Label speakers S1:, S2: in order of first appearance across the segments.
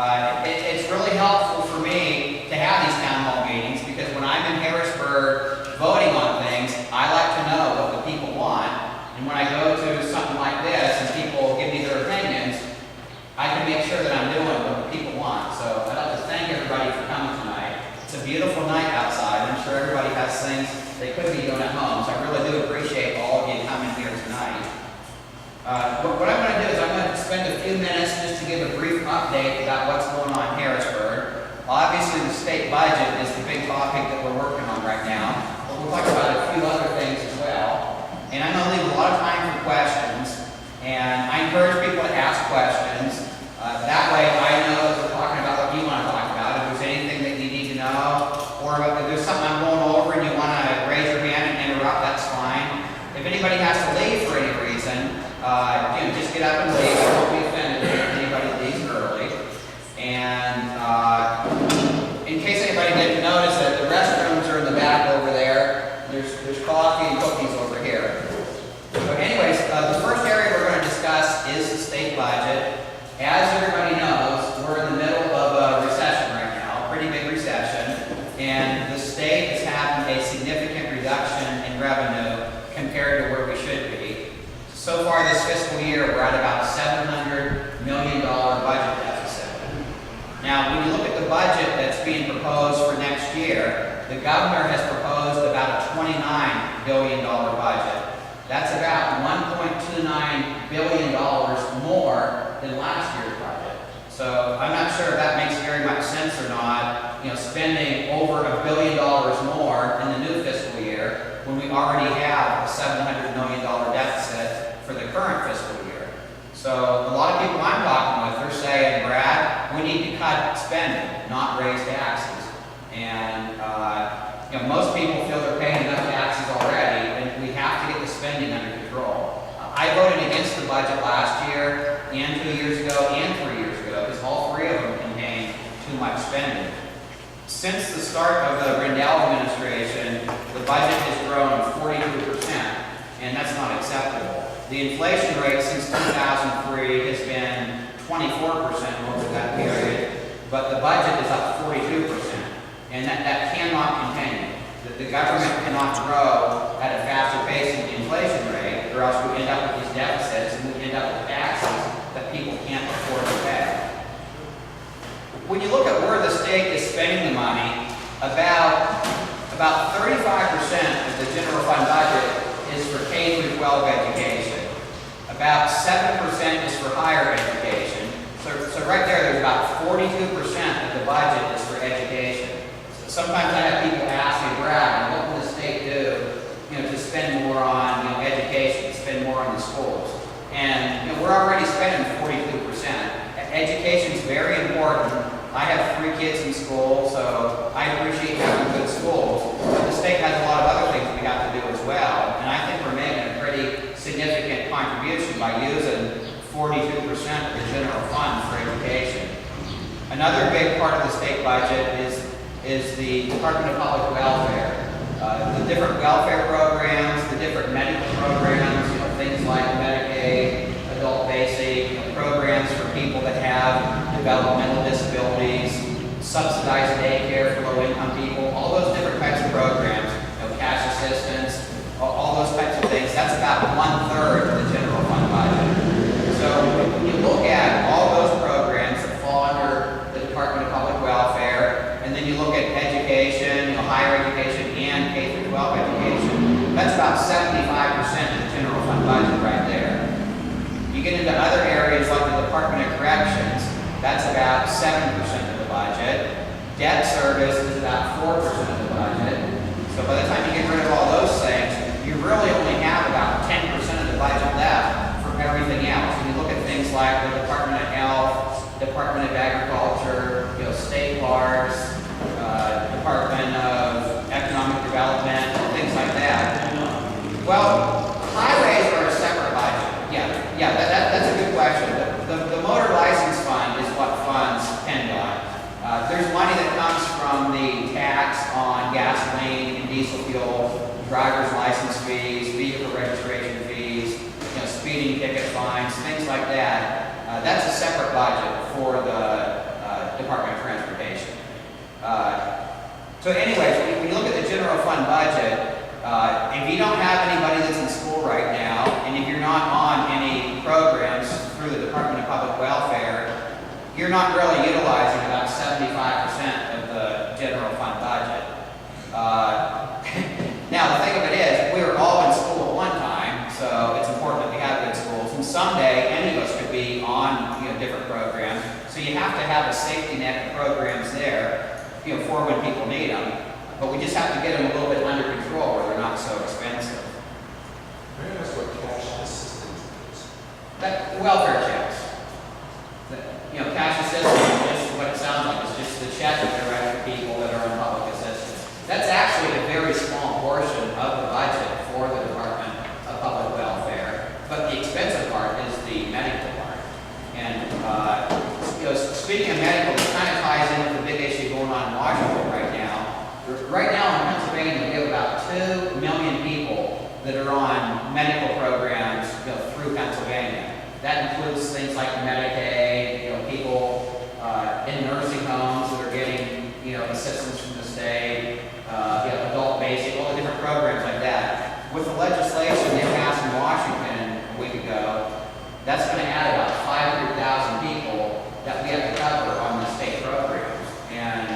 S1: It's really helpful for me to have these town hall meetings because when I'm in Harrisburg voting on things, I like to know what the people want. And when I go to something like this and people give me their opinions, I can make sure that I'm doing what the people want. So I'd like to thank everybody for coming tonight. It's a beautiful night outside. I'm sure everybody has things they could be doing at home. So I really do appreciate all of you coming here tonight. What I'm going to do is I'm going to spend a few minutes just to give a brief update about what's going on in Harrisburg. Obviously, the state budget is the big topic that we're working on right now, but we'll talk about a few other things as well. And I'm going to leave a lot of time for questions, and I encourage people to ask questions. That way, I know that we're talking about what you want to talk about. If there's anything that you need to know, or if there's something I'm going over and you want to raise your hand and interrupt, that's fine. If anybody has to leave for any reason, just get up and leave. I won't be offended if anybody leaves early. And in case anybody didn't notice that the restrooms are in the back over there. There's coffee and cookies over here. So anyways, the first area we're going to discuss is the state budget. As everybody knows, we're in the middle of a recession right now, a pretty big recession, and the state is having a significant reduction in revenue compared to where we should be. So far this fiscal year, we're at about a $700 million budget deficit. Now, when you look at the budget that's being proposed for next year, the governor has proposed about a $29 billion budget. That's about $1.29 billion more than last year's budget. So I'm not sure if that makes very much sense or not, spending over $1 billion more in the new fiscal year when we already have a $700 million deficit for the current fiscal year. So a lot of people I'm talking with, they're saying, Brad, we need to cut spending, not raise taxes. And most people feel they're paying enough taxes already, and we have to get the spending under control. I voted against the budget last year, and 2 years ago, and 3 years ago, because all three of them contained too much spending. Since the start of the Rendell administration, the budget has grown 42%, and that's not acceptable. The inflation rate since 2003 has been 24% over that period, but the budget is up 42%, and that cannot continue. The government cannot grow at a faster pace than the inflation rate, or else we end up with these deficits and we end up with taxes that people can't afford to pay. When you look at where the state is spending the money, about 35% of the general fund budget is for K-12 education. About 7% is for higher education. So right there's about 42% of the budget is for education. Sometimes I have people ask me, Brad, what can the state do, to spend more on, education, to spend more on the schools? And we're already spending 42%. Education is very important. I have 3 kids in school, so I appreciate having good schools. But the state has a lot of other things we have to do as well, and I think we're making a pretty significant contribution by using 42% of the general fund for education. Another big part of the state budget is the Department of Public Welfare. The different welfare programs, the different medical programs, things like Medicaid, adult basic, programs for people that have developmental disabilities, subsidized daycare for low-income people, all those different types of programs, cash assistance, all those types of things, that's about 1/3 of the general fund budget. So when you look at all those programs that fall under the Department of Public Welfare, and then you look at education, higher education, and K-12 education, that's about 75% of the general fund budget right there. You get into other areas like the Department of Corrections, that's about 7% of the budget. Debt service is about 4% of the budget. So by the time you get rid of all those things, you really only have about 10% of the budget left for everything else. When you look at things like the Department of Health, Department of Agriculture, state parks, Department of Economic Development, things like that. Well, highways are a separate budget. Yeah, that's a good question. The motor license fund is what funds PennDOT. There's money that comes from the tax on gasoline and diesel fuel, driver's license fees, vehicle registration fees, speeding ticket fines, things like that. That's a separate budget for the Department of Transportation. So anyways, when you look at the general fund budget, if you don't have anybody that's in school right now, and if you're not on any programs through the Department of Public Welfare, you're not really utilizing about 75% of the general fund budget. Now, the thing of it is, we were all in school at one time, so it's important that we have good schools. And someday, any of us could be on, different programs. So you have to have a safety net of programs there, for when people need them. But we just have to get them a little bit under control where they're not so expensive.
S2: May I ask what cash assistance is?
S1: Welfare checks. Cash assistance is just what it sounds like. It's just the check that they're writing for people that are on public assistance. That's actually a very small portion of the budget for the Department of Public Welfare. But the expensive part is the medical part. And speaking of medical, it kind of ties in with the big issue going on in Washington right now. Right now in Pennsylvania, we have about 2 million people that are on medical programs through Pennsylvania. That includes things like Medicaid, people in nursing homes that are getting assistance from the state, adult basic, all the different programs like that. With the legislation they passed in Washington a week ago, that's going to add about 500,000 people that we have to cover on the state programs. And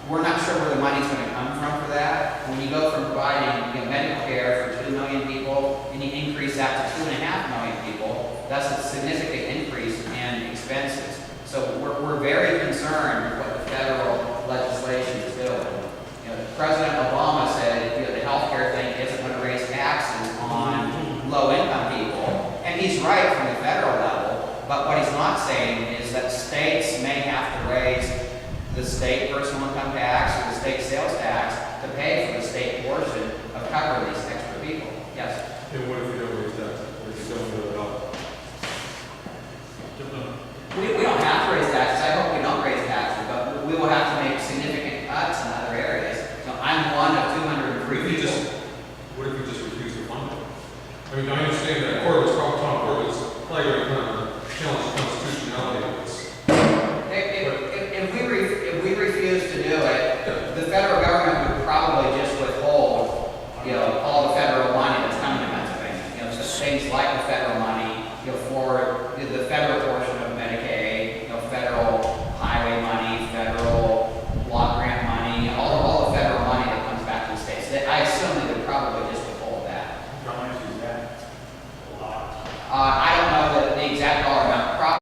S1: we're not sure where the money's going to come from for that. When you go from providing medical care for 2 million people and you increase that to 2.5 million people, that's a significant increase in expenses. So we're very concerned with what the federal legislation is doing. President Obama said the healthcare thing isn't going to raise taxes on low-income people, and he's right from the federal level. But what he's not saying is that states may have to raise the state personal income tax or the state sales tax to pay for the state portion of covering these extra people. Yes?
S2: And what if you don't raise that? If you don't do it at all?
S1: We don't have to raise taxes. I hope we don't raise taxes, but we will have to make significant cuts in other areas. So I'm one of 203 people.
S2: What if we just refuse to fund it? I mean, I understand that Tom Corbett's probably going to challenge the constitutionality of this.
S1: If we refuse to do it, the federal government would probably just withhold, all the federal money that's coming to Pennsylvania. So things like the federal money, for the federal portion of Medicaid, federal highway money, federal block grant money, all the federal money that comes back to the states. I assume they would probably just withhold that.
S3: How much is that? A lot.
S1: I don't